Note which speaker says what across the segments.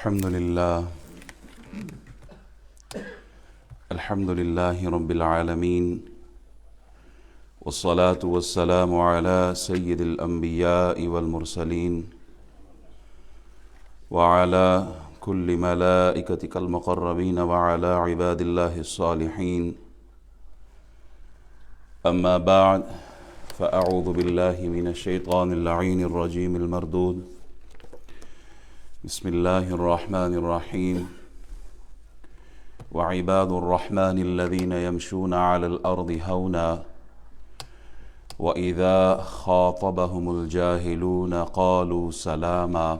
Speaker 1: الحمد لله رب العالمين والصلاة والسلام على سيد الأنبياء والمرسلين وعلى كل ملائكتك المقربين وعلى عباد الله الصالحين. أما بعد فأعوذ بالله من الشيطان اللعين الرجيم المردود. بسم الله الرحمن الرحيم. وعباد الرحمن الذين يمشون على الأرض هونا وإذا خاطبهم الجاهلون قالوا سلاما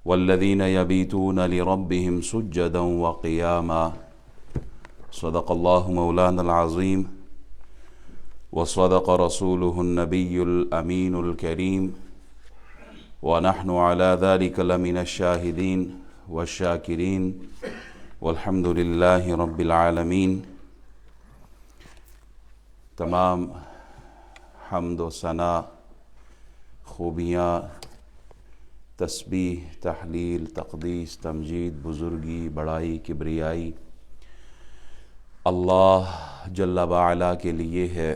Speaker 1: والذين يبيتون لربهم سجدا وقياما. صدق الله مولانا العظيم وصدق رسوله النبي الأمين الكريم ونحن على ذلك لمن الشاهدين والشاکرین والحمد للہ رب العالمین. تمام حمد و ثنا، خوبیاں، تسبیح، تحلیل، تقدیس، تمجید، بزرگی، بڑائی، کبریائی اللہ جل وعلا کے لیے ہے،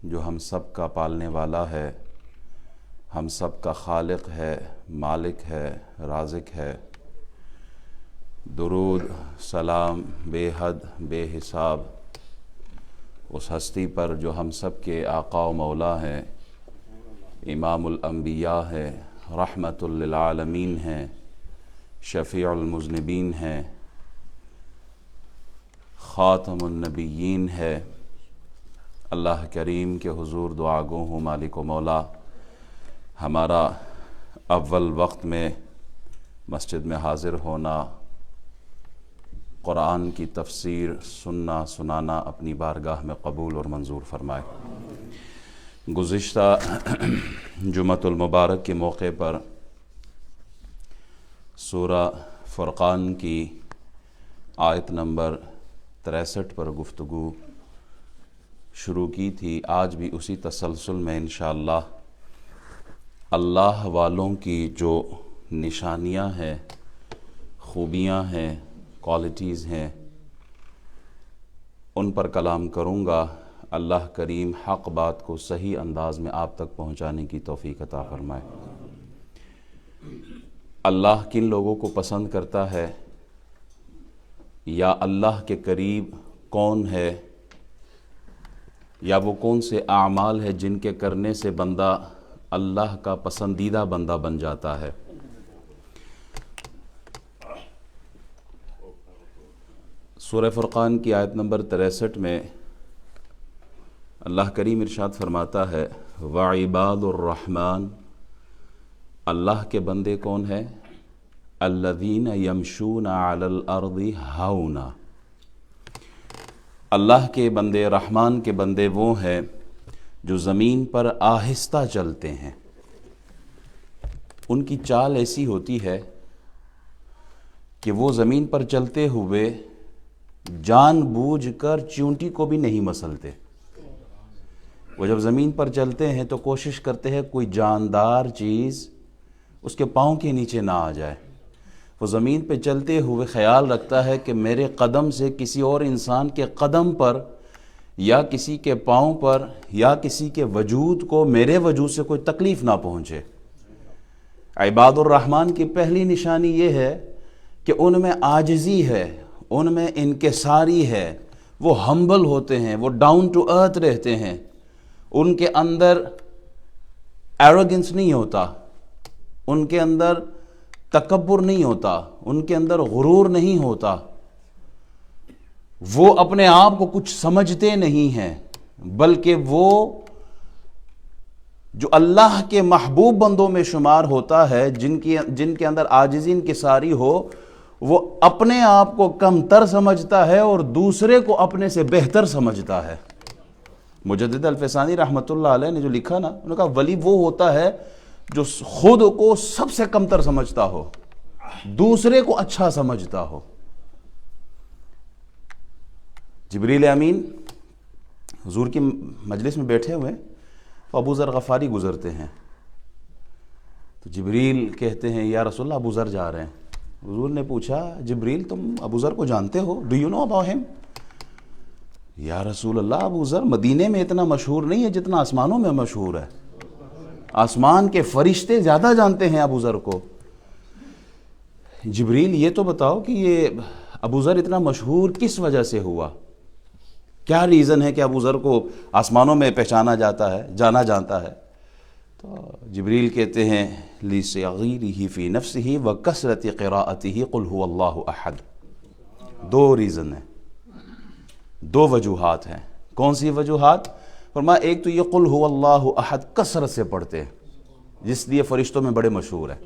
Speaker 1: جو ہم سب کا پالنے والا ہے، ہم سب کا خالق ہے، مالک ہے، رازق ہے. درود سلام بے حد بے حساب اس ہستی پر جو ہم سب کے آقا و مولا ہیں، امام الانبیاء ہے، رحمت للعالمین ہیں، شفیع المذنبین ہیں، خاتم النبیین ہے. اللہ کریم کے حضور دعا گو ہوں مالک و مولا، ہمارا اول وقت میں مسجد میں حاضر ہونا، قرآن کی تفسیر سننا سنانا اپنی بارگاہ میں قبول اور منظور فرمائے. گزشتہ جمعۃ المبارک کے موقع پر سورہ فرقان کی آیت نمبر 63 پر گفتگو شروع کی تھی. آج بھی اسی تسلسل میں انشاءاللہ اللہ والوں کی جو نشانیاں ہیں، خوبیاں ہیں، کوالٹیز ہیں، ان پر کلام کروں گا. اللہ کریم حق بات کو صحیح انداز میں آپ تک پہنچانے کی توفیق عطا فرمائے. اللہ کن لوگوں کو پسند کرتا ہے، یا اللہ کے قریب کون ہے، یا وہ کون سے اعمال ہے جن کے کرنے سے بندہ اللہ کا پسندیدہ بندہ بن جاتا ہے. سورہ فرقان کی آیت نمبر 63 میں اللہ کریم ارشاد فرماتا ہے وعباد الرحمن، اللہ کے بندے کون ہیں؟ الذین یمشون علی الارض ہونا. اللہ کے بندے، رحمان کے بندے وہ ہیں جو زمین پر آہستہ چلتے ہیں. ان کی چال ایسی ہوتی ہے کہ وہ زمین پر چلتے ہوئے جان بوجھ کر چونٹی کو بھی نہیں مسلتے. وہ جب زمین پر چلتے ہیں تو کوشش کرتے ہیں کوئی جاندار چیز اس کے پاؤں کے نیچے نہ آ جائے. وہ زمین پہ چلتے ہوئے خیال رکھتا ہے کہ میرے قدم سے کسی اور انسان کے قدم پر یا کسی کے پاؤں پر یا کسی کے وجود کو میرے وجود سے کوئی تکلیف نہ پہنچے. عباد الرحمن کی پہلی نشانی یہ ہے کہ ان میں عاجزی ہے، ان میں انکساری ہے، وہ ہمبل ہوتے ہیں، وہ ڈاؤن ٹو ارتھ رہتے ہیں. ان کے اندر ایروگنس نہیں ہوتا، ان کے اندر تکبر نہیں ہوتا، ان کے اندر غرور نہیں ہوتا. وہ اپنے آپ کو کچھ سمجھتے نہیں ہیں، بلکہ وہ جو اللہ کے محبوب بندوں میں شمار ہوتا ہے، جن کے اندر عاجزی انکساری ہو، وہ اپنے آپ کو کم تر سمجھتا ہے اور دوسرے کو اپنے سے بہتر سمجھتا ہے. مجدد الفسانی رحمۃ اللہ علیہ نے جو لکھا نا، انہوں نے کہا ولی وہ ہوتا ہے جو خود کو سب سے کم تر سمجھتا ہو، دوسرے کو اچھا سمجھتا ہو. جبریل امین حضور کی مجلس میں بیٹھے ہوئے ابو ذر غفاری گزرتے ہیں. تو جبریل کہتے ہیں یا رسول اللہ ابو ذر جا رہے ہیں. حضور نے پوچھا جبریل تم ابو ذر کو جانتے ہو؟ ڈو یو نو اباؤٹ ہم؟ یا رسول اللہ ابو ذر مدینے میں اتنا مشہور نہیں ہے جتنا آسمانوں میں مشہور ہے. آسمان کے فرشتے زیادہ جانتے ہیں ابو ذر کو. جبریل یہ تو بتاؤ کہ یہ ابو ذر اتنا مشہور کس وجہ سے ہوا؟ کیا ریزن ہے کہ ابو ذر کو آسمانوں میں پہچانا جاتا ہے، جانا جانتا ہے؟ تو جبریل کہتے ہیں لِصِغِيرِهِ فِي نَفْسِهِ وَكَثْرَةِ قِرَاءَتِهِ قُلْ هُوَ اللَّهُ أَحَدٌ. دو ریزن ہیں، دو وجوہات ہیں. کون سی وجوہات؟ فرمایا ایک تو یہ قُلْ هُوَ اللَّهُ أَحَدٌ کثرت سے پڑھتے ہیں جس لیے فرشتوں میں بڑے مشہور ہیں.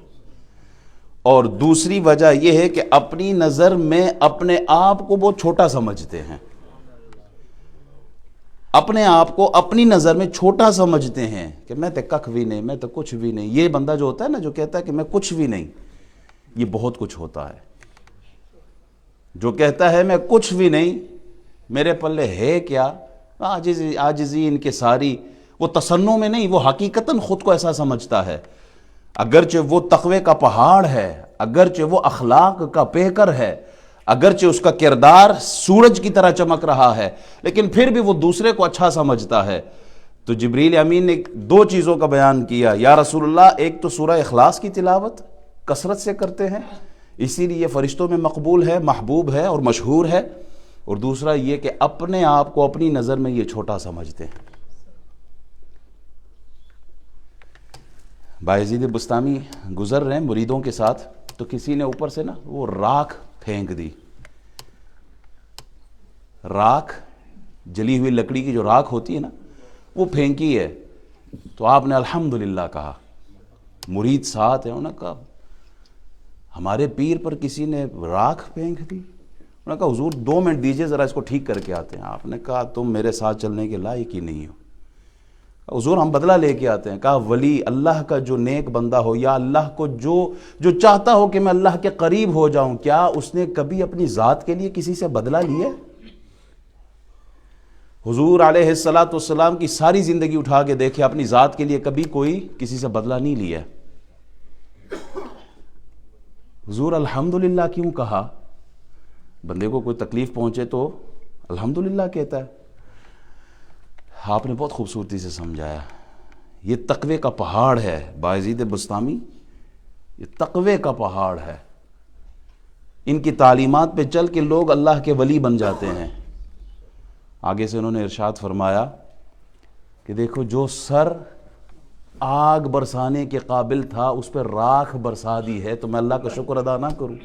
Speaker 1: اور دوسری وجہ یہ ہے کہ اپنی نظر میں اپنے آپ کو بہت چھوٹا سمجھتے ہیں، اپنے آپ کو اپنی نظر میں چھوٹا سمجھتے ہیں کہ میں تو ککھ بھی نہیں، میں تو کچھ بھی نہیں. یہ بندہ جو ہوتا ہے نا جو کہتا ہے کہ میں کچھ بھی نہیں، یہ بہت کچھ ہوتا ہے. جو کہتا ہے میں کچھ بھی نہیں، میرے پلے ہے کیا، عاجزی ان کے ساری، وہ تصنع میں نہیں، وہ حقیقتاً خود کو ایسا سمجھتا ہے. اگرچہ وہ تقوی کا پہاڑ ہے، اگرچہ وہ اخلاق کا پیکر ہے، اگرچہ اس کا کردار سورج کی طرح چمک رہا ہے، لیکن پھر بھی وہ دوسرے کو اچھا سمجھتا ہے. تو جبریل امین نے دو چیزوں کا بیان کیا. یا رسول اللہ ایک تو سورہ اخلاص کی تلاوت کثرت سے کرتے ہیں، اسی لیے فرشتوں میں مقبول ہے، محبوب ہے اور مشہور ہے. اور دوسرا یہ کہ اپنے آپ کو اپنی نظر میں یہ چھوٹا سمجھتے ہیں. بایزید بستامی گزر رہے ہیں مریدوں کے ساتھ، تو کسی نے اوپر سے نا وہ راکھ پھینک دی. راکھ، جلی ہوئی لکڑی کی جو راکھ ہوتی ہے نا، وہ پھینکی ہے. تو آپ نے الحمدللہ کہا. مرید ساتھ ہیں، انہوں نے کہا ہمارے پیر پر کسی نے راکھ پھینک دی. انہوں نے کہا حضور 2 منٹ دیجئے ذرا اس کو ٹھیک کر کے آتے ہیں. آپ نے کہا تم میرے ساتھ چلنے کے لائق ہی نہیں ہو. حضور ہم بدلہ لے کے آتے ہیں. کہا ولی اللہ کا جو نیک بندہ ہو، یا اللہ کو جو چاہتا ہو کہ میں اللہ کے قریب ہو جاؤں، کیا اس نے کبھی اپنی ذات کے لیے کسی سے بدلہ لیا؟ حضور علیہ السلام کی ساری زندگی اٹھا کے دیکھے، اپنی ذات کے لیے کبھی کوئی کسی سے بدلہ نہیں لیا. حضور الحمدللہ کیوں کہا؟ بندے کو کوئی تکلیف پہنچے تو الحمدللہ کہتا ہے. آپ نے بہت خوبصورتی سے سمجھایا. یہ تقوی کا پہاڑ ہے بایزید بستامی، یہ تقوی کا پہاڑ ہے. ان کی تعلیمات پہ چل کے لوگ اللہ کے ولی بن جاتے ہیں. آگے سے انہوں نے ارشاد فرمایا کہ دیکھو جو سر آگ برسانے کے قابل تھا اس پہ راکھ برسا دی ہے، تو میں اللہ کا شکر ادا نہ کروں؟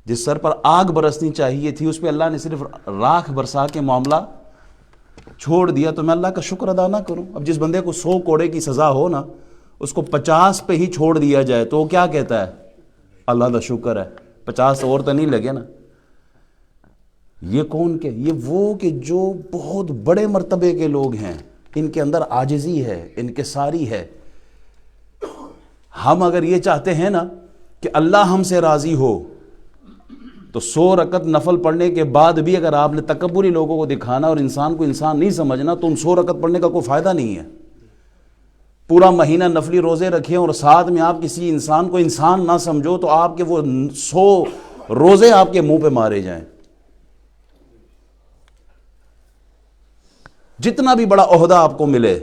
Speaker 1: جس سر پر آگ برسنی چاہیے تھی اس پہ اللہ نے صرف راکھ برسا کے معاملہ چھوڑ دیا، تو میں اللہ کا شکر ادا نہ کروں؟ اب جس بندے کو 100 کوڑے کی سزا ہو نا، اس کو 50 پہ ہی چھوڑ دیا جائے تو وہ کیا کہتا ہے؟ اللہ کا شکر ہے، 50 اور تو نہیں لگے نا. یہ کون کہ یہ وہ کہ جو بہت بڑے مرتبے کے لوگ ہیں، ان کے اندر عاجزی ہے، انکساری ہے. ہم اگر یہ چاہتے ہیں نا کہ اللہ ہم سے راضی ہو، تو 100 رکعت نفل پڑھنے کے بعد بھی اگر آپ نے تکبری لوگوں کو دکھانا اور انسان کو انسان نہیں سمجھنا، تو ان 100 رکعت پڑھنے کا کوئی فائدہ نہیں ہے. پورا مہینہ نفلی روزے رکھیں اور ساتھ میں آپ کسی انسان کو انسان نہ سمجھو، تو آپ کے وہ 100 روزے آپ کے منہ پہ مارے جائیں. جتنا بھی بڑا عہدہ آپ کو ملے،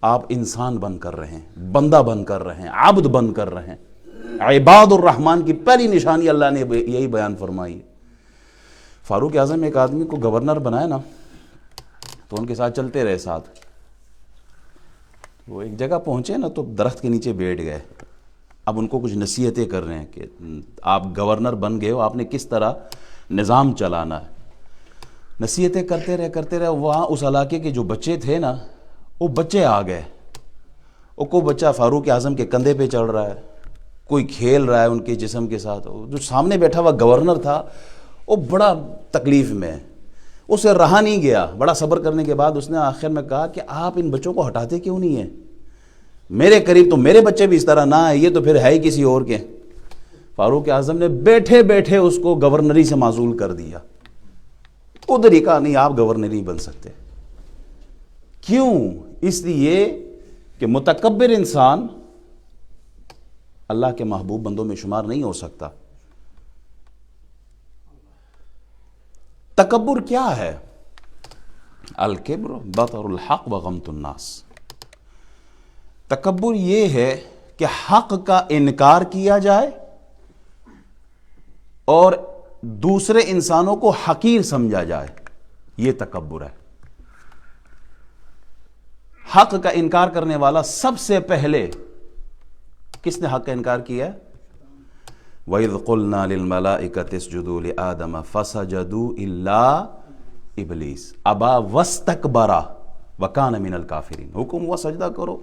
Speaker 1: آپ انسان بن کر رہیں، بندہ بن کر رہیں، عبد بن کر رہیں. عباد الرحمن کی پہلی نشانی اللہ نے یہی بیان فرمائی. فاروق اعظم ایک آدمی کو گورنر بنایا نا، تو ان کے ساتھ چلتے رہے ساتھ. وہ ایک جگہ پہنچے نا تو درخت کے نیچے بیٹھ گئے. اب ان کو کچھ نصیحتیں کر رہے ہیں کہ آپ گورنر بن گئے ہو، آپ نے کس طرح نظام چلانا ہے. نصیحتیں کرتے رہے. وہاں اس علاقے کے جو بچے تھے نا، وہ بچے آ گئے. وہ کوئی بچہ فاروق اعظم کے کندھے پہ چڑھ رہا ہے، کوئی کھیل رہا ہے ان کے جسم کے ساتھ. جو سامنے بیٹھا ہوا گورنر تھا وہ بڑا تکلیف میں، اسے رہا نہیں گیا. بڑا صبر کرنے کے بعد اس نے آخر میں کہا کہ آپ ان بچوں کو ہٹاتے کیوں نہیں ہیں؟ میرے قریب تو میرے بچے بھی اس طرح نہ آئے، یہ تو پھر ہے ہی کسی اور کے. فاروق اعظم نے بیٹھے بیٹھے اس کو گورنری سے معزول کر دیا. ادھر ہی کہا نہیں، آپ گورنر نہیں بن سکتے. کیوں؟ اس لیے کہ متکبر انسان اللہ کے محبوب بندوں میں شمار نہیں ہو سکتا۔ تکبر کیا ہے؟ الکبر بطر الحق وغمط الناس۔ تکبر یہ ہے کہ حق کا انکار کیا جائے اور دوسرے انسانوں کو حقیر سمجھا جائے، یہ تکبر ہے۔ حق کا انکار کرنے والا سب سے پہلے کس نے حق کا انکار کیا ہے؟ وَإِذْ قُلْنَا لِلْمَلَائِكَةِ اسْجُدُوا لِآدَمَ فَسَجَدُوا إِلَّا ابلیس ابا وَاسْتَكْبَرَ وَكَانَ مِنَ الْكَافِرِينَ۔ حکم ہوا سجدہ کرو،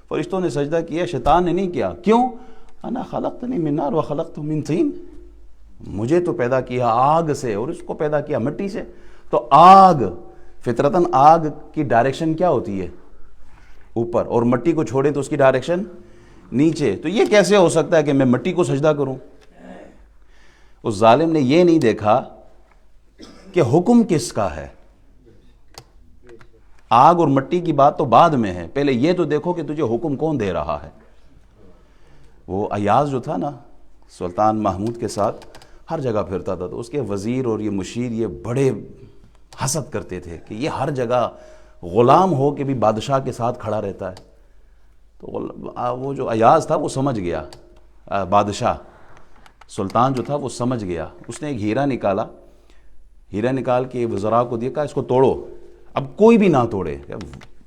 Speaker 1: فرشتوں نے سجدہ کیا، شیطان نے نہیں کیا۔ کیوں؟ انا خلقتنی من نار وخلقتہ من طین، مجھے تو پیدا کیا آگ سے اور اس کو پیدا کیا مٹی سے۔ تو آگ فطرتاً آگ کی ڈائریکشن کیا ہوتی ہے؟ اوپر، اور مٹی کو چھوڑے تو اس کی ڈائریکشن نیچے۔ تو یہ کیسے ہو سکتا ہے کہ میں مٹی کو سجدہ کروں؟ اس ظالم نے یہ نہیں دیکھا کہ حکم کس کا ہے۔ آگ اور مٹی کی بات تو بعد میں ہے، پہلے یہ تو دیکھو کہ تجھے حکم کون دے رہا ہے۔ وہ ایاز جو تھا نا سلطان محمود کے ساتھ ہر جگہ پھرتا تھا، تو اس کے وزیر اور یہ مشیر یہ بڑے حسد کرتے تھے کہ یہ ہر جگہ غلام ہو کے بھی بادشاہ کے ساتھ کھڑا رہتا ہے۔ تو وہ جو ایاز تھا وہ سمجھ گیا، بادشاہ سلطان جو تھا وہ سمجھ گیا، اس نے ایک ہیرا نکالا، ہیرا نکال کے وزراء کو دیا، کہا اس کو توڑو، اب کوئی بھی نہ توڑے،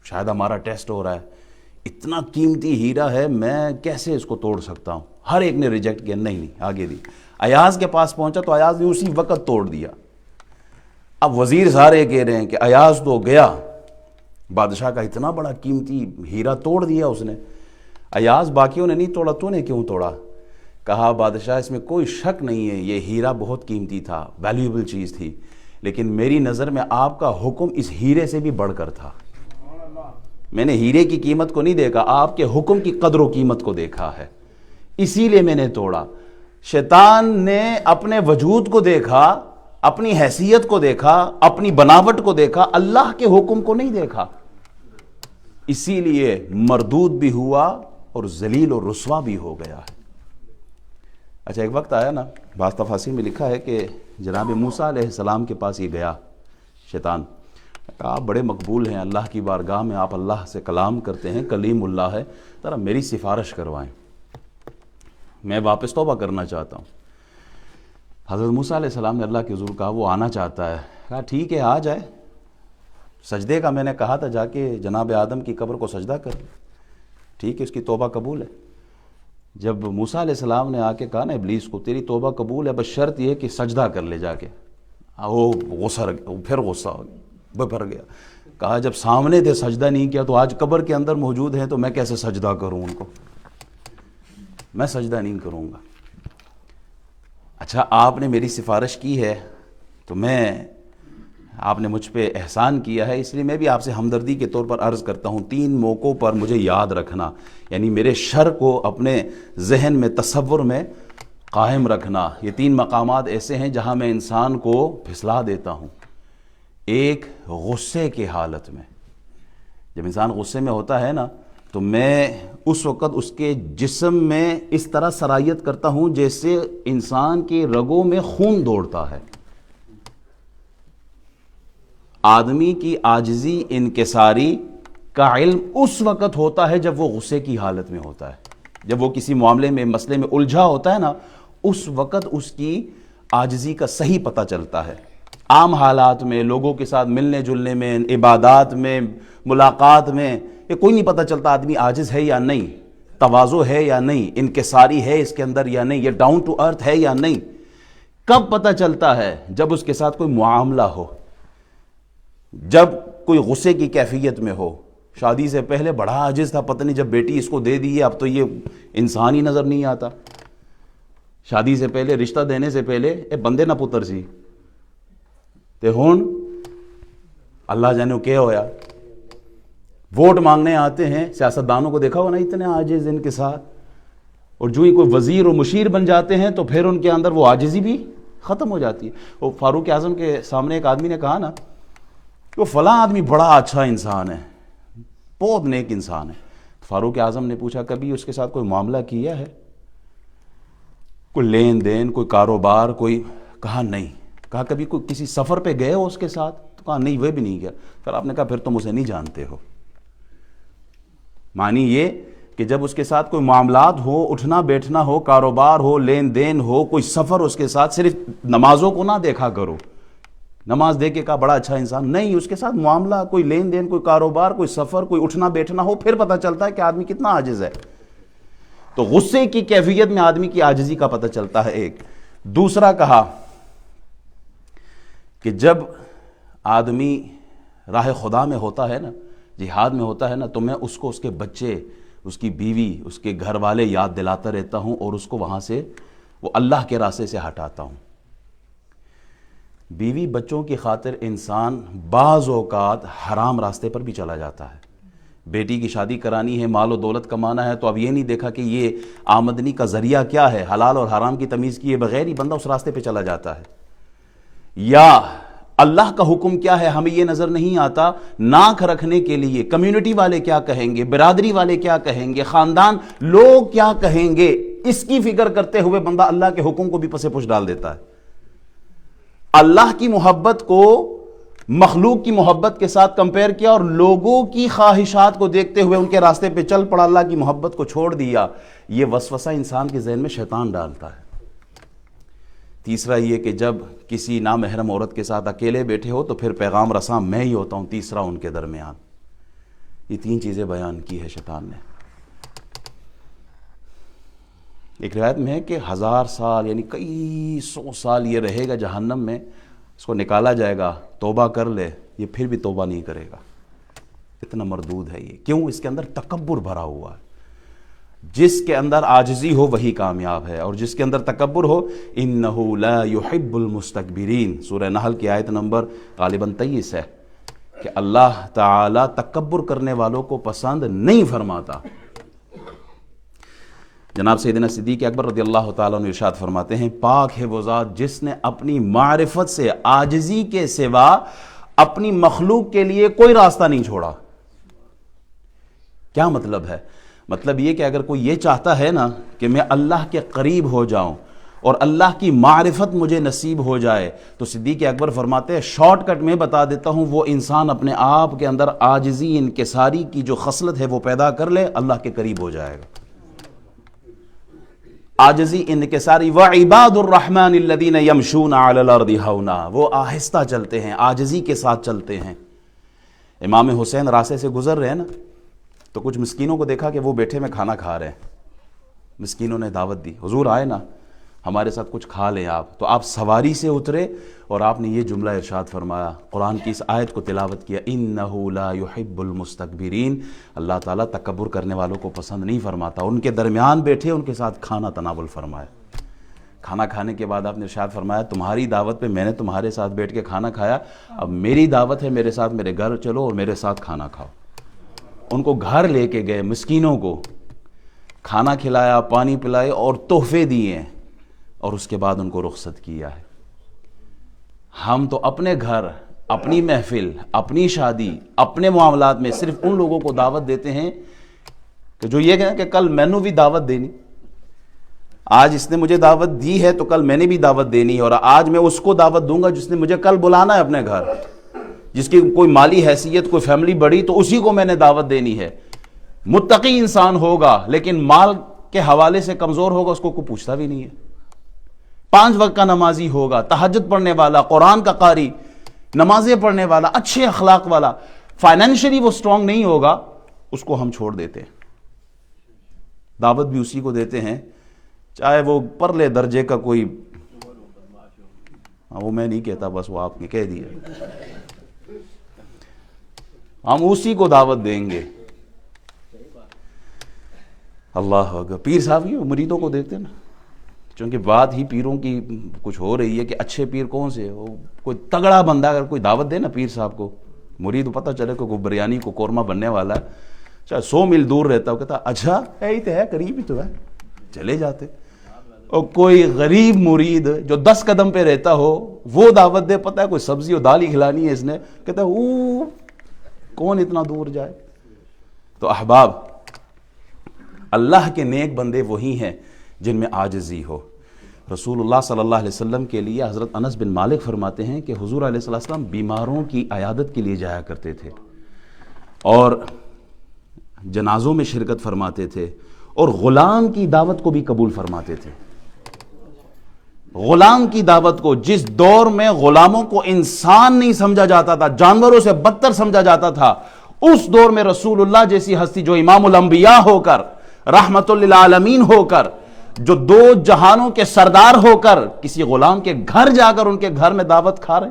Speaker 1: شاید ہمارا ٹیسٹ ہو رہا ہے، اتنا قیمتی ہیرا ہے میں کیسے اس کو توڑ سکتا ہوں۔ ہر ایک نے ریجیکٹ کیا، نہیں آگے دی۔ ایاز کے پاس پہنچا تو ایاز نے اسی وقت توڑ دیا۔ اب وزیر سارے کہہ رہے ہیں کہ ایاز تو گیا، بادشاہ کا اتنا بڑا قیمتی ہیرا توڑ دیا اس نے۔ ایاز باقیوں نے نہیں توڑا، تو نے کیوں توڑا؟ کہا بادشاہ اس میں کوئی شک نہیں ہے، یہ ہیرا بہت قیمتی تھا، ویلیوبل چیز تھی، لیکن میری نظر میں آپ کا حکم اس ہیرے سے بھی بڑھ کر تھا۔ میں نے ہیرے کی قیمت کو نہیں دیکھا، آپ کے حکم کی قدر و قیمت کو دیکھا ہے، اسی لیے میں نے توڑا۔ شیطان نے اپنے وجود کو دیکھا، اپنی حیثیت کو دیکھا، اپنی بناوٹ کو دیکھا، اللہ کے حکم کو نہیں دیکھا، اسی لیے مردود بھی ہوا اور ذلیل اور رسوا بھی ہو گیا ہے۔ اچھا ایک وقت آیا نا، بعض تفاسیر میں لکھا ہے کہ جناب موسیٰ علیہ السلام کے پاس یہ گیا شیطان، کہا آپ بڑے مقبول ہیں اللہ کی بارگاہ میں، آپ اللہ سے کلام کرتے ہیں، کلیم اللہ ہے، ذرا میری سفارش کروائیں، میں واپس توبہ کرنا چاہتا ہوں۔ حضرت موسیٰ علیہ السلام نے اللہ کے حضور کہا وہ آنا چاہتا ہے، کہا ٹھیک ہے آ جائے، سجدے کا میں نے کہا تھا جا کے جناب آدم کی قبر کو سجدہ کر لے، ٹھیک ہے اس کی توبہ قبول ہے۔ جب موسیٰ علیہ السلام نے آ کے کہا نا ابلیس کو تیری توبہ قبول ہے، بس شرط یہ کہ سجدہ کر لے جا کے، وہ پھر غصہ ہو گیا، بھر گیا، کہا جب سامنے تھے سجدہ نہیں کیا تو آج قبر کے اندر موجود ہیں تو میں کیسے سجدہ کروں ان کو، میں سجدہ نہیں کروں گا۔ اچھا آپ نے میری سفارش کی ہے تو آپ نے مجھ پہ احسان کیا ہے، اس لیے میں بھی آپ سے ہمدردی کے طور پر عرض کرتا ہوں 3 موقعوں پر مجھے یاد رکھنا، یعنی میرے شر کو اپنے ذہن میں تصور میں قائم رکھنا۔ یہ 3 مقامات ایسے ہیں جہاں میں انسان کو پھسلا دیتا ہوں۔ ایک غصے کی حالت میں، جب انسان غصے میں ہوتا ہے نا تو میں اس وقت اس کے جسم میں اس طرح سرایت کرتا ہوں جیسے انسان کے رگوں میں خون دوڑتا ہے۔ آدمی کی عاجزی انکساری کا علم اس وقت ہوتا ہے جب وہ غصے کی حالت میں ہوتا ہے، جب وہ کسی معاملے میں مسئلے میں الجھا ہوتا ہے نا، اس وقت اس کی عاجزی کا صحیح پتہ چلتا ہے۔ عام حالات میں لوگوں کے ساتھ ملنے جلنے میں، عبادات میں، ملاقات میں یہ کوئی نہیں پتہ چلتا آدمی عاجز ہے یا نہیں، تواضع ہے یا نہیں، انکساری ہے اس کے اندر یا نہیں، یہ ڈاؤن ٹو ارتھ ہے یا نہیں۔ کب پتہ چلتا ہے؟ جب اس کے ساتھ کوئی معاملہ ہو، جب کوئی غصے کی کیفیت میں ہو۔ شادی سے پہلے بڑا عاجز تھا، پتہ نہیں جب بیٹی اس کو دے دی ہے اب تو یہ انسان ہی نظر نہیں آتا۔ شادی سے پہلے، رشتہ دینے سے پہلے اے بندے نہ پتر سی تے ہون اللہ جانے کیا ہویا۔ ووٹ مانگنے آتے ہیں سیاستدانوں کو دیکھا ہو نا، اتنے عاجز ان کے ساتھ، اور جو ہی کوئی وزیر اور مشیر بن جاتے ہیں تو پھر ان کے اندر وہ عاجزی بھی ختم ہو جاتی ہے۔ وہ فاروق اعظم کے سامنے ایک آدمی نے کہا نا کہ وہ فلاں آدمی بڑا اچھا انسان ہے، بہت نیک انسان ہے۔ فاروق اعظم نے پوچھا کبھی اس کے ساتھ کوئی معاملہ کیا ہے؟ کوئی لین دین، کوئی کاروبار، کوئی کہا نہیں. کہا کبھی کوئی کسی سفر پہ گئے ہو اس کے ساتھ؟ تو کہا نہیں وہ بھی نہیں گیا. پھر آپ نے کہا پھر تم اسے نہیں جانتے ہو. معنی یہ کہ جب اس کے ساتھ کوئی معاملات ہو، اٹھنا بیٹھنا ہو، کاروبار ہو، لین دین ہو، کوئی سفر اس کے ساتھ، صرف نمازوں کو نہ دیکھا کرو. نماز دے کے کہا بڑا اچھا انسان، نہیں، اس کے ساتھ معاملہ، کوئی لین دین، کوئی کاروبار، کوئی سفر، کوئی اٹھنا بیٹھنا ہو، پھر پتہ چلتا ہے کہ آدمی کتنا عاجز ہے. تو غصے کی کیفیت میں آدمی کی عاجزی کا پتہ چلتا ہے. ایک دوسرا کہا کہ جب آدمی راہ خدا میں ہوتا ہے نا، جہاد میں ہوتا ہے نا، تو میں اس کو اس کے بچے، اس کی بیوی، اس کے گھر والے یاد دلاتا رہتا ہوں اور اس کو وہاں سے، وہ اللہ کے راستے سے ہٹاتا ہوں. بیوی بچوں کی خاطر انسان بعض اوقات حرام راستے پر بھی چلا جاتا ہے. بیٹی کی شادی کرانی ہے، مال و دولت کمانا ہے، تو اب یہ نہیں دیکھا کہ یہ آمدنی کا ذریعہ کیا ہے، حلال اور حرام کی تمیز کیے بغیر ہی بندہ اس راستے پہ چلا جاتا ہے. یا اللہ کا حکم کیا ہے ہمیں یہ نظر نہیں آتا، ناک رکھنے کے لیے کمیونٹی والے کیا کہیں گے، برادری والے کیا کہیں گے، خاندان لوگ کیا کہیں گے، اس کی فکر کرتے ہوئے بندہ اللہ کے حکم کو بھی پس پش ڈال دیتا ہے. اللہ کی محبت کو مخلوق کی محبت کے ساتھ کمپیئر کیا اور لوگوں کی خواہشات کو دیکھتے ہوئے ان کے راستے پہ چل پڑا، اللہ کی محبت کو چھوڑ دیا. یہ وسوسہ انسان کے ذہن میں شیطان ڈالتا ہے. تیسرا یہ کہ جب کسی نامحرم عورت کے ساتھ اکیلے بیٹھے ہو تو پھر پیغام رساں میں ہی ہوتا ہوں، تیسرا ان کے درمیان. یہ تین چیزیں بیان کی ہے شیطان نے. ایک روایت میں ہے کہ 1000 سال یعنی کئی 100 سال یہ رہے گا جہنم میں، اس کو نکالا جائے گا، توبہ کر لے، یہ پھر بھی توبہ نہیں کرے گا. اتنا مردود ہے یہ. کیوں؟ اس کے اندر تکبر بھرا ہوا ہے. جس کے اندر عاجزی ہو وہی کامیاب ہے، اور جس کے اندر تکبر ہو، انہ لا يحب المستکبرین. سورہ نحل کی آیت نمبر غالباً 23 ہے کہ اللہ تعالی تکبر کرنے والوں کو پسند نہیں فرماتا. جناب سیدنا صدیق اکبر رضی اللہ تعالیٰ عنہ ارشاد فرماتے ہیں، پاک ہے وہ ذات جس نے اپنی معرفت سے عاجزی کے سوا اپنی مخلوق کے لیے کوئی راستہ نہیں چھوڑا. کیا مطلب ہے؟ مطلب یہ کہ اگر کوئی یہ چاہتا ہے نا کہ میں اللہ کے قریب ہو جاؤں اور اللہ کی معرفت مجھے نصیب ہو جائے، تو صدیق اکبر فرماتے ہیں شارٹ کٹ میں بتا دیتا ہوں، وہ انسان اپنے آپ کے اندر عاجزی انکساری کی جو خصلت ہے وہ پیدا کر لے، اللہ کے قریب ہو جائے گا. عاجزی انکساری. وعباد الرحمن الذین یمشون علی الارض ہونا، وہ آہستہ چلتے ہیں، عاجزی کے ساتھ چلتے ہیں. امام حسین راستے سے گزر رہے ہیں نا، تو کچھ مسکینوں کو دیکھا کہ وہ بیٹھے میں کھانا کھا رہے ہیں. مسکینوں نے دعوت دی، حضور آئے نا ہمارے ساتھ کچھ کھا لیں آپ. تو آپ سواری سے اترے اور آپ نے یہ جملہ ارشاد فرمایا، قرآن کی اس آیت کو تلاوت کیا، انہ لا يحب المستکبرین. اللہ تعالیٰ تکبر کرنے والوں کو پسند نہیں فرماتا. ان کے درمیان بیٹھے، ان کے ساتھ کھانا تناول فرمایا. کھانا کھانے کے بعد آپ نے ارشاد فرمایا، تمہاری دعوت پہ میں نے تمہارے ساتھ بیٹھ کے کھانا کھایا، اب میری دعوت ہے، میرے ساتھ میرے گھر چلو اور میرے ساتھ کھانا کھاؤ. ان کو گھر لے کے گئے، مسکینوں کو کھانا کھلایا، پانی پلائے اور تحفے دیے، اور اس کے بعد ان کو رخصت کیا ہے. ہم تو اپنے گھر، اپنی محفل، اپنی شادی، اپنے معاملات میں صرف ان لوگوں کو دعوت دیتے ہیں کہ جو یہ کہیں کہ کل میں نے بھی دعوت دینی، آج اس نے مجھے دعوت دی ہے تو کل میں نے بھی دعوت دینی ہے، اور آج میں اس کو دعوت دوں گا جس نے مجھے کل بلانا ہے اپنے گھر، جس کی کوئی مالی حیثیت، کوئی فیملی بڑی، تو اسی کو میں نے دعوت دینی ہے. متقی انسان ہوگا لیکن مال کے حوالے سے کمزور ہوگا، اس کو کوئی پوچھتا بھی نہیں ہے. 5 وقت کا نمازی ہوگا، تہجد پڑھنے والا، قرآن کا قاری، نمازیں پڑھنے والا، اچھے اخلاق والا، فائنینشلی وہ سٹرونگ نہیں ہوگا، اس کو ہم چھوڑ دیتے ہیں. دعوت بھی اسی کو دیتے ہیں، چاہے وہ پرلے درجے کا کوئی، وہ میں نہیں کہتا، بس وہ آپ نے کہہ دیا، ہم اسی کو دعوت دیں گے. اللہ اکبر. پیر صاحب ہی مریدوں کو دیکھتے نا، چونکہ بات ہی پیروں کی کچھ ہو رہی ہے کہ اچھے پیر کون سے، وہ کوئی تگڑا بندہ اگر کوئی دعوت دے نا پیر صاحب کو، مرید پتہ چلے کہ کوئی بریانی کو قورمہ بننے والا ہے، چاہے 100 میل دور رہتا ہے، وہ کہتا اچھا یہی تو ہے، قریب ہی تو ہے، چلے جاتے. اور کوئی غریب مرید جو 10 قدم پہ رہتا ہو وہ دعوت دے، پتہ ہے کوئی سبزی اور دال ہی کھلانی ہے اس نے، کہتا ہے کون اتنا دور جائے. تو احباب، اللہ کے نیک بندے وہی ہیں جن میں عاجزی ہو. رسول اللہ صلی اللہ علیہ وسلم کے لیے حضرت انس بن مالک فرماتے ہیں کہ حضور علیہ السلام بیماروں کی عیادت کے لیے جایا کرتے تھے اور جنازوں میں شرکت فرماتے تھے اور غلام کی دعوت کو بھی قبول فرماتے تھے. غلام کی دعوت کو، جس دور میں غلاموں کو انسان نہیں سمجھا جاتا تھا، جانوروں سے بدتر سمجھا جاتا تھا، اس دور میں رسول اللہ جیسی ہستی جو امام الانبیاء ہو کر، رحمت للعالمین ہو کر، جو دو جہانوں کے سردار ہو کر کسی غلام کے گھر جا کر ان کے گھر میں دعوت کھا رہے،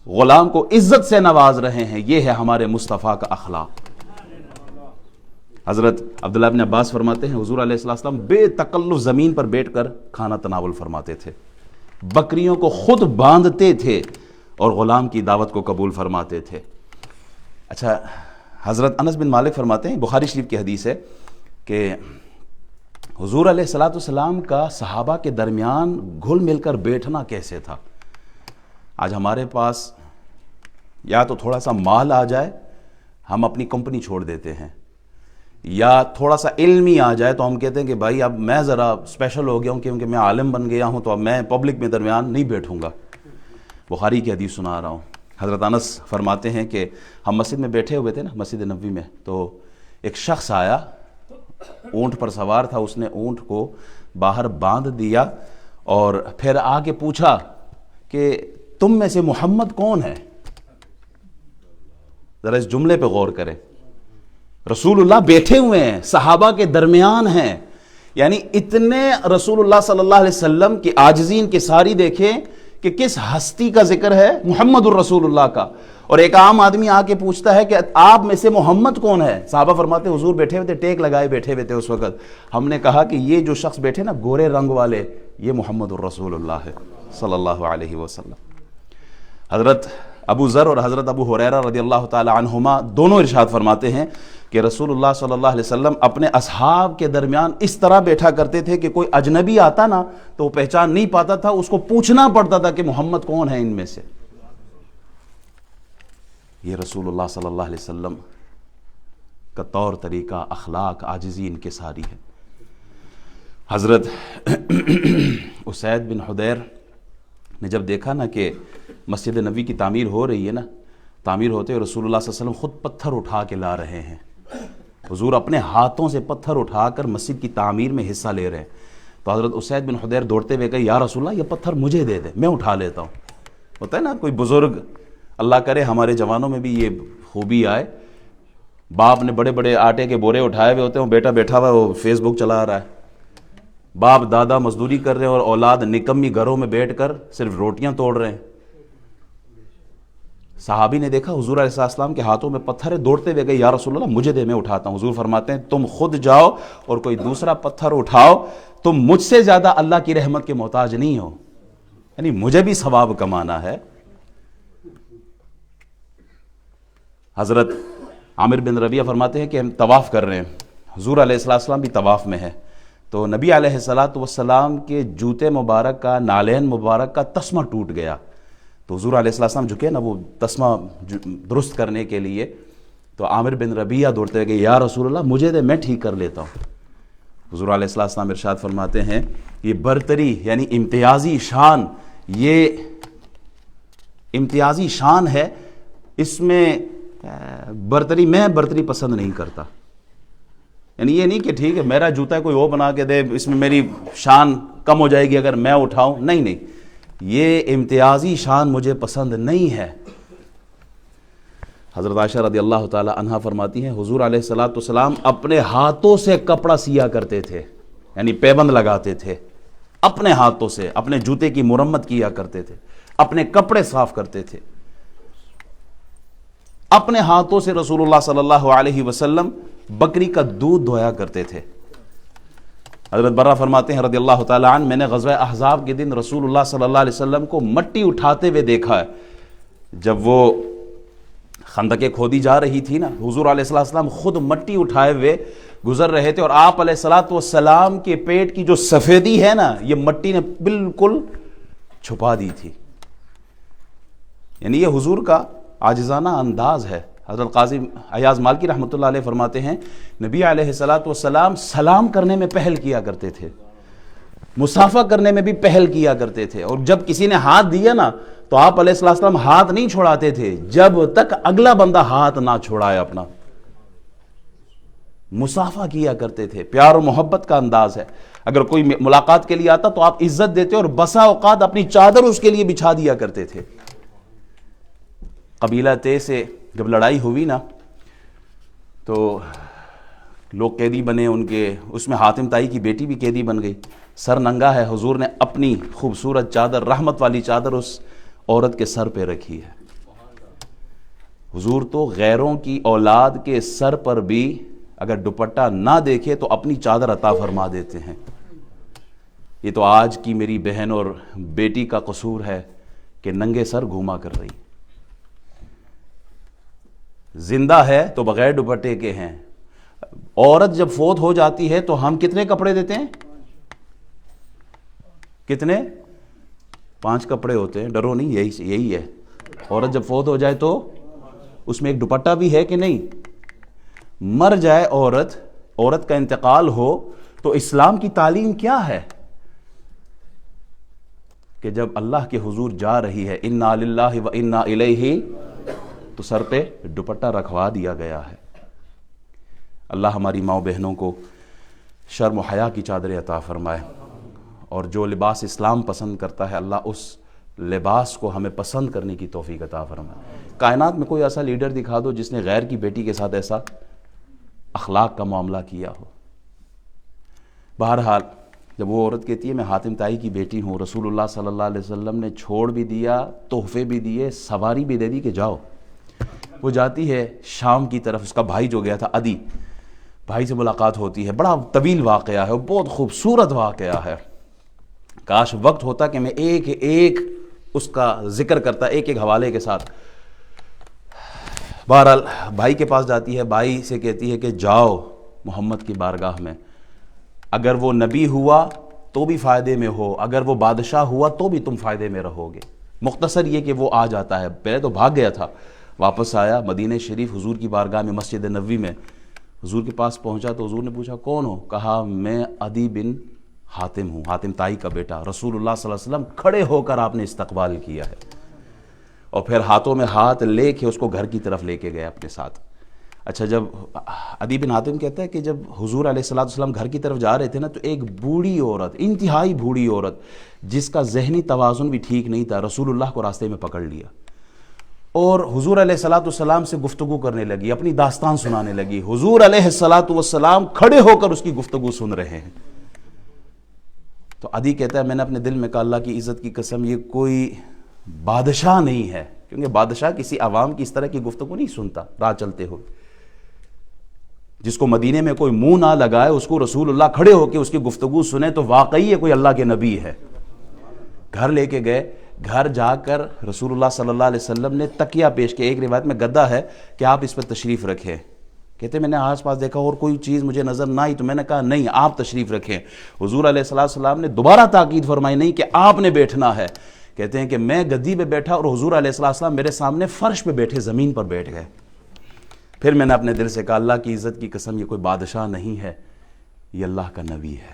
Speaker 1: غلام کو عزت سے نواز رہے ہیں. یہ ہے ہمارے مصطفیٰ کا اخلاق. حضرت عبداللہ بن عباس فرماتے ہیں حضور علیہ السلام بے تکلف زمین پر بیٹھ کر کھانا تناول فرماتے تھے، بکریوں کو خود باندھتے تھے اور غلام کی دعوت کو قبول فرماتے تھے. اچھا، حضرت انس بن مالک فرماتے ہیں، بخاری شریف کی حدیث ہے کہ حضور علیہ السلام کا صحابہ کے درمیان گھل مل کر بیٹھنا کیسے تھا. آج ہمارے پاس یا تو تھوڑا سا مال آ جائے ہم اپنی کمپنی چھوڑ دیتے ہیں، یا تھوڑا سا علم ہی آ جائے تو ہم کہتے ہیں کہ بھائی اب میں ذرا اسپیشل ہو گیا ہوں کیونکہ میں عالم بن گیا ہوں تو اب میں پبلک میں درمیان نہیں بیٹھوں گا. بخاری کی حدیث سنا رہا ہوں. حضرت انس فرماتے ہیں کہ ہم مسجد میں بیٹھے ہوئے تھے نا، مسجد نبوی میں، تو ایک شخص آیا، اونٹ پر سوار تھا، اس نے اونٹ کو باہر باندھ دیا اور پھر آ کے پوچھا کہ تم میں سے محمد کون ہے. ذرا اس جملے پہ غور کریں. رسول اللہ بیٹھے ہوئے ہیں، صحابہ کے درمیان ہیں، یعنی اتنے رسول اللہ صلی اللہ علیہ وسلم کی عاجزین کی ساری دیکھیں کہ کس ہستی کا ذکر ہے، محمد الرسول اللہ کا، اور ایک عام آدمی آ کے پوچھتا ہے کہ آپ میں سے محمد کون ہے. صحابہ فرماتے حضور بیٹھے ہوئے تھے، ٹیک لگائے بیٹھے ہوئے تھے اس وقت. ہم نے کہا کہ یہ جو شخص بیٹھے نا گورے رنگ والے، یہ محمد الرسول اللہ ہے صلی اللہ علیہ وسلم. حضرت ابو ذر اور حضرت ابو ہریرہ رضی اللہ تعالی عنہما دونوں ارشاد فرماتے ہیں کہ رسول اللہ صلی اللہ علیہ وسلم اپنے اصحاب کے درمیان اس طرح بیٹھا کرتے تھے کہ کوئی اجنبی آتا نا تو وہ پہچان نہیں پاتا تھا، اس کو پوچھنا پڑتا تھا کہ محمد کون ہے ان میں سے. یہ رسول اللہ صلی اللہ علیہ وسلم کا طور طریقہ، اخلاق، عاجزی ان کے ساری ہے. حضرت اسید بن حدیر نے جب دیکھا نا کہ مسجد نبوی کی تعمیر ہو رہی ہے نا، تعمیر ہوتے ہوئے رسول اللہ صلی اللہ علیہ وسلم خود پتھر اٹھا کے لا رہے ہیں، حضور اپنے ہاتھوں سے پتھر اٹھا کر مسجد کی تعمیر میں حصہ لے رہے ہیں، تو حضرت اسید بن حدیر دوڑتے ہوئے کہے یا رسول اللہ یہ پتھر مجھے دے دے، میں اٹھا لیتا ہوں. ہوتا ہے نا کوئی بزرگ، اللہ کرے ہمارے جوانوں میں بھی یہ خوبی آئے، باپ نے بڑے بڑے آٹے کے بورے اٹھائے ہوئے ہوتے ہیں، بیٹا بیٹھا ہوا وہ فیس بک چلا رہا ہے، باپ دادا مزدوری کر رہے ہیں اور اولاد نکمی گھروں میں بیٹھ کر صرف روٹیاں توڑ رہے ہیں. صحابی نے دیکھا حضور علیہ السلام کے ہاتھوں میں پتھر ہے، دوڑتے ہوئے گئے یا رسول اللہ مجھے دے، میں اٹھاتا ہوں. حضور فرماتے ہیں تم خود جاؤ اور کوئی دوسرا پتھر اٹھاؤ، تم مجھ سے زیادہ اللہ کی رحمت کے محتاج نہیں ہو، یعنی مجھے بھی ثواب کمانا ہے. حضرت عامر بن ربیعہ فرماتے ہیں کہ ہم طواف کر رہے ہیں، حضور علیہ السلام بھی طواف میں ہے، تو نبی علیہ السلام کے جوتے مبارک کا، نالین مبارک کا تسمہ ٹوٹ گیا، تو حضور علیہ السلام جھکے نا وہ تسمہ درست کرنے کے لیے، تو عامر بن ربیعہ دوڑتے گئے یا رسول اللہ مجھے دے، میں ٹھیک کر لیتا ہوں. حضور علیہ السلام ارشاد فرماتے ہیں یہ برتری یعنی امتیازی شان، یہ امتیازی شان ہے، اس میں برتری، میں برتری پسند نہیں کرتا. یعنی یہ نہیں کہ ٹھیک ہے میرا جوتا کوئی اور بنا کے دے، اس میں میری شان کم ہو جائے گی اگر میں اٹھاؤں، نہیں، یہ امتیازی شان مجھے پسند نہیں ہے. حضرت عائشہ رضی اللہ تعالی عنہا فرماتی ہیں حضور علیہ السلام اپنے ہاتھوں سے کپڑا سیا کرتے تھے، یعنی پیبند لگاتے تھے، اپنے ہاتھوں سے اپنے جوتے کی مرمت کیا کرتے تھے، اپنے کپڑے صاف کرتے تھے، اپنے ہاتھوں سے رسول اللہ صلی اللہ علیہ وسلم بکری کا دودھ دھویا کرتے تھے. حضرت برہ فرماتے ہیں رضی اللہ تعالی عنہ میں نے غزوہ احزاب کے دن رسول اللہ صلی اللہ علیہ وسلم کو مٹی اٹھاتے ہوئے دیکھا ہے. جب وہ خندقیں کھودی جا رہی تھی نا، حضور علیہ السلام خود مٹی اٹھائے ہوئے گزر رہے تھے، اور آپ علیہ السلام کے پیٹ کی جو سفیدی ہے نا یہ مٹی نے بالکل چھپا دی تھی. یعنی یہ حضور کا عاجزانہ انداز ہے. حضرت قاضی ایاز مالکی رحمۃ اللہ علیہ فرماتے ہیں نبی علیہ السلام سلام کرنے میں پہل کیا کرتے تھے. مسافہ کرنے میں بھی پہل کیا کرتے تھے، اور جب کسی نے ہاتھ دیا نا تو آپ علیہ السلام ہاتھ نہیں چھوڑاتے تھے جب تک اگلا بندہ ہاتھ نہ چھوڑائے اپنا. مسافہ کیا کرتے تھے، پیار و محبت کا انداز ہے. اگر کوئی ملاقات کے لیے آتا تو آپ عزت دیتے اور بسا اوقات اپنی چادر اس کے لیے بچھا دیا کرتے تھے. قبیلہ تے سے جب لڑائی ہوئی نا تو لوگ قیدی بنے ان کے، اس میں حاتم طائی کی بیٹی بھی قیدی بن گئی. سر ننگا ہے، حضور نے اپنی خوبصورت چادر، رحمت والی چادر اس عورت کے سر پہ رکھی ہے. حضور تو غیروں کی اولاد کے سر پر بھی اگر دوپٹہ نہ دیکھے تو اپنی چادر عطا فرما دیتے ہیں. یہ تو آج کی میری بہن اور بیٹی کا قصور ہے کہ ننگے سر گھوما کر رہی. زندہ ہے تو بغیر دوپٹے کے ہیں. عورت جب فوت ہو جاتی ہے تو ہم کتنے کپڑے دیتے ہیں؟ کتنے؟ 5 کپڑے ہوتے ہیں. ڈرو نہیں، یہی ہے. عورت جب فوت ہو جائے تو اس میں ایک دوپٹہ بھی ہے کہ نہیں؟ مر جائے عورت کا انتقال ہو تو اسلام کی تعلیم کیا ہے کہ جب اللہ کے حضور جا رہی ہے انا للہ و انا الیہ تو سر پہ دوپٹہ رکھوا دیا گیا ہے. اللہ ہماری ماؤں بہنوں کو شرم و حیا کی چادر عطا فرمائے، اور جو لباس اسلام پسند کرتا ہے اللہ اس لباس کو ہمیں پسند کرنے کی توفیق عطا فرمائے. کائنات میں کوئی ایسا لیڈر دکھا دو جس نے غیر کی بیٹی کے ساتھ ایسا اخلاق کا معاملہ کیا ہو. بہرحال جب وہ عورت کہتی ہے میں حاتم طائی کی بیٹی ہوں، رسول اللہ صلی اللہ علیہ وسلم نے چھوڑ بھی دیا، تحفے بھی دیے، سواری بھی دے دی کہ جاؤ. وہ جاتی ہے شام کی طرف. اس کا بھائی جو گیا تھا عدی، بھائی سے ملاقات ہوتی ہے. بڑا طویل واقعہ ہے، بہت خوبصورت واقعہ ہے. کاش وقت ہوتا کہ میں ایک ایک اس کا ذکر کرتا، ایک ایک حوالے کے ساتھ. بہرحال بھائی کے پاس جاتی ہے، بھائی سے کہتی ہے کہ جاؤ محمد کی بارگاہ میں، اگر وہ نبی ہوا تو بھی فائدے میں ہو، اگر وہ بادشاہ ہوا تو بھی تم فائدے میں رہو گے. مختصر یہ کہ وہ آ جاتا ہے. پہلے تو بھاگ گیا تھا، واپس آیا مدینہ شریف حضور کی بارگاہ میں، مسجد نبوی میں حضور کے پاس پہنچا تو حضور نے پوچھا کون ہو؟ کہا میں عدی بن حاتم ہوں، حاتم طائی کا بیٹا. رسول اللہ صلی اللہ علیہ وسلم کھڑے ہو کر آپ نے استقبال کیا ہے، اور پھر ہاتھوں میں ہاتھ لے کے اس کو گھر کی طرف لے کے گئے اپنے ساتھ. اچھا، جب عدی بن حاتم کہتا ہے کہ جب حضور علیہ السلام گھر کی طرف جا رہے تھے نا تو ایک بوڑھی عورت، انتہائی بوڑھی عورت جس کا ذہنی توازن بھی ٹھیک نہیں تھا، رسول اللہ کو راستے میں پکڑ لیا اور حضور علیہ السلام سے گفتگو کرنے لگی، اپنی داستان سنانے لگی. حضور علیہ السلام کھڑے ہو کر اس کی گفتگو سن رہے ہیں. تو عدی کہتا ہے میں نے اپنے دل میں کہا اللہ کی عزت کی قسم یہ کوئی بادشاہ نہیں ہے، کیونکہ بادشاہ کسی عوام کی اس طرح کی گفتگو نہیں سنتا راہ چلتے ہوئے. جس کو مدینے میں کوئی منہ نہ لگائے اس کو رسول اللہ کھڑے ہو کے اس کی گفتگو سنے تو واقعی یہ کوئی اللہ کے نبی ہے. گھر لے کے گئے. گھر جا کر رسول اللہ صلی اللہ علیہ وسلم نے تکیہ پیش کیا. ایک روایت میں گدا ہے کہ آپ اس پر تشریف رکھیں. کہتے میں نے آس پاس دیکھا اور کوئی چیز مجھے نظر نہ آئی تو میں نے کہا نہیں آپ تشریف رکھیں. حضور علیہ السلام نے دوبارہ تاکید فرمائی نہیں کہ آپ نے بیٹھنا ہے. کہتے ہیں کہ میں گدی پہ بیٹھا اور حضور علیہ السلام میرے سامنے فرش پہ بیٹھے، زمین پر بیٹھ گئے. پھر میں نے اپنے دل سے کہا اللہ کی عزت کی قسم یہ کوئی بادشاہ نہیں ہے، یہ اللہ کا نبی ہے.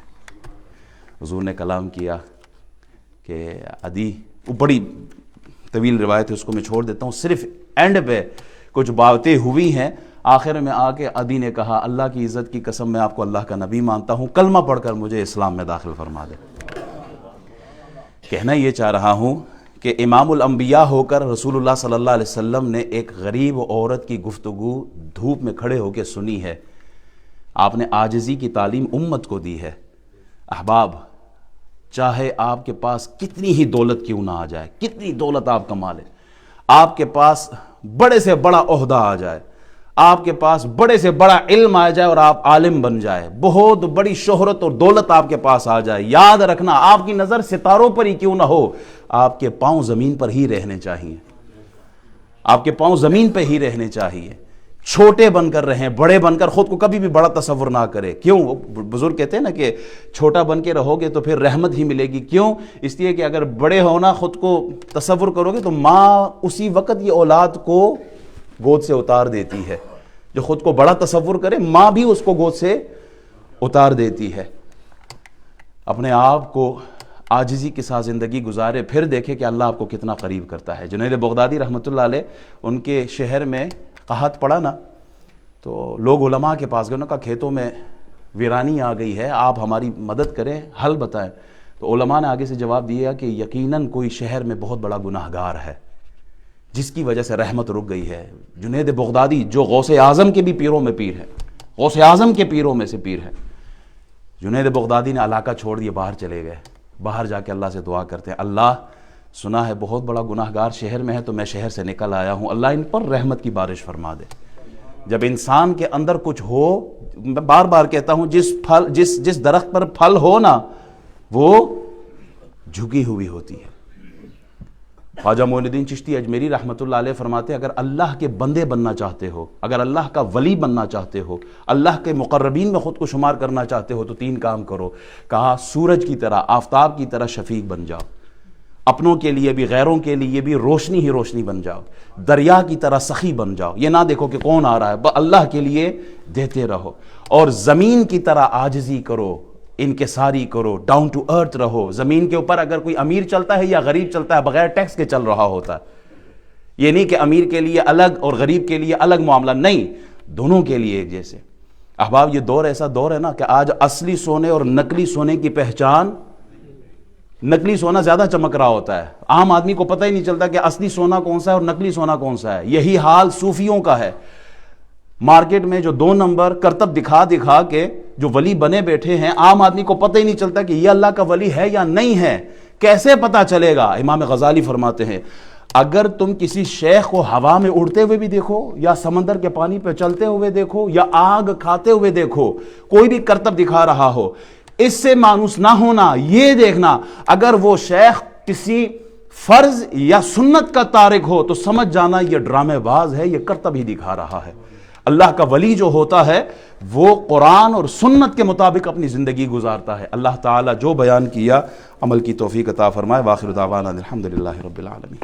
Speaker 1: حضور نے کلام کیا کہ عدی، وہ بڑی طویل روایت ہے اس کو میں چھوڑ دیتا ہوں، صرف اینڈ پہ کچھ باتیں ہوئی ہیں. آخر میں آ کے عدی نے کہا اللہ کی عزت کی قسم میں آپ کو اللہ کا نبی مانتا ہوں، کلمہ پڑھ کر مجھے اسلام میں داخل فرما دے. کہنا یہ چاہ رہا ہوں کہ امام الانبیاء ہو کر رسول اللہ صلی اللہ علیہ وسلم نے ایک غریب عورت کی گفتگو دھوپ میں کھڑے ہو کے سنی ہے. آپ نے عاجزی کی تعلیم امت کو دی ہے. احباب، چاہے آپ کے پاس کتنی ہی دولت کیوں نہ آ جائے، کتنی دولت آپ کما لیں، آپ کے پاس بڑے سے بڑا عہدہ آ جائے، آپ کے پاس بڑے سے بڑا علم آ جائے اور آپ عالم بن جائے، بہت بڑی شہرت اور دولت آپ کے پاس آ جائے، یاد رکھنا آپ کی نظر ستاروں پر ہی کیوں نہ ہو، آپ کے پاؤں زمین پر ہی رہنے چاہیے. آپ کے پاؤں زمین پہ ہی رہنے چاہیے. چھوٹے بن کر رہیں، بڑے بن کر خود کو کبھی بھی بڑا تصور نہ کرے. کیوں؟ بزرگ کہتے ہیں نا کہ چھوٹا بن کے رہو گے تو پھر رحمت ہی ملے گی. کیوں؟ اس لیے کہ اگر بڑے ہونا خود کو تصور کرو گے تو ماں اسی وقت یہ اولاد کو گود سے اتار دیتی ہے. جو خود کو بڑا تصور کرے ماں بھی اس کو گود سے اتار دیتی ہے. اپنے آپ کو عاجزی کے ساتھ زندگی گزارے، پھر دیکھے کہ اللہ آپ کو کتنا قریب کرتا ہے۔ جنید بغدادی رحمۃ اللہ علیہ، ان کے شہر میں قحط پڑا نا، تو لوگ علماء کے پاس گئے، انہوں نے کہا کھیتوں میں ویرانی آ گئی ہے، آپ ہماری مدد کریں، حل بتائیں۔ تو علماء نے آگے سے جواب دیا کہ یقیناً کوئی شہر میں بہت بڑا گناہ گار ہے جس کی وجہ سے رحمت رک گئی ہے۔ جنید بغدادی جو غوث اعظم کے بھی پیروں میں پیر ہے، غوث اعظم کے پیروں میں سے پیر ہے، جنید بغدادی نے علاقہ چھوڑ دیا، باہر چلے گئے، باہر جا کے اللہ سے دعا کرتے ہیں، اللہ سنا ہے بہت بڑا گناہ گار شہر میں ہے، تو میں شہر سے نکل آیا ہوں، اللہ ان پر رحمت کی بارش فرما دے۔ جب انسان کے اندر کچھ ہو، میں بار بار کہتا ہوں، جس درخت پر پھل ہو نا، وہ جھکی ہوئی ہوتی ہے۔ خواجہ معین الدین چشتی اجمیری رحمۃ اللہ علیہ فرماتے ہیں، اگر اللہ کے بندے بننا چاہتے ہو، اگر اللہ کا ولی بننا چاہتے ہو، اللہ کے مقربین میں خود کو شمار کرنا چاہتے ہو، تو 3 کام کرو۔ کہا سورج کی طرح، آفتاب کی طرح شفیق بن جاؤ، اپنوں کے لیے بھی غیروں کے لیے بھی روشنی ہی روشنی بن جاؤ، دریا کی طرح سخی بن جاؤ، یہ نہ دیکھو کہ کون آ رہا ہے، اللہ کے لیے دیتے رہو، اور زمین کی طرح عاجزی کرو، انکساری کرو، ڈاؤن ٹو ارتھ رہو۔ زمین کے اوپر اگر کوئی امیر چلتا ہے یا غریب چلتا ہے، بغیر ٹیکس کے چل رہا ہوتا ہے، یہ نہیں کہ امیر کے لیے الگ اور غریب کے لیے الگ معاملہ، نہیں، دونوں کے لیے ایک جیسے۔ احباب، یہ دور ایسا دور ہے نا کہ آج اصلی سونے اور نقلی سونے کی پہچان، نقلی سونا زیادہ چمک رہا ہوتا ہے، عام آدمی کو پتہ ہی نہیں چلتا کہ اصلی سونا کون سا ہے اور نقلی سونا کون سا ہے۔ یہی حال صوفیوں کا ہے، مارکیٹ میں جو 2 نمبر کرتب دکھا دکھا کے جو ولی بنے بیٹھے ہیں، عام آدمی کو پتہ ہی نہیں چلتا کہ یہ اللہ کا ولی ہے یا نہیں ہے، کیسے پتہ چلے گا؟ امام غزالی فرماتے ہیں، اگر تم کسی شیخ کو ہوا میں اڑتے ہوئے بھی دیکھو، یا سمندر کے پانی پہ چلتے ہوئے دیکھو، یا آگ کھاتے ہوئے دیکھو، کوئی بھی کرتب دکھا رہا ہو، اس سے مانوس نہ ہونا، یہ دیکھنا اگر وہ شیخ کسی فرض یا سنت کا تارک ہو تو سمجھ جانا یہ ڈرامے باز ہے، یہ کرتب ہی دکھا رہا ہے۔ اللہ کا ولی جو ہوتا ہے وہ قرآن اور سنت کے مطابق اپنی زندگی گزارتا ہے۔ اللہ تعالیٰ جو بیان کیا عمل کی توفیق عطا فرمائے۔ وآخر دعوانا الحمدللہ رب العالمین۔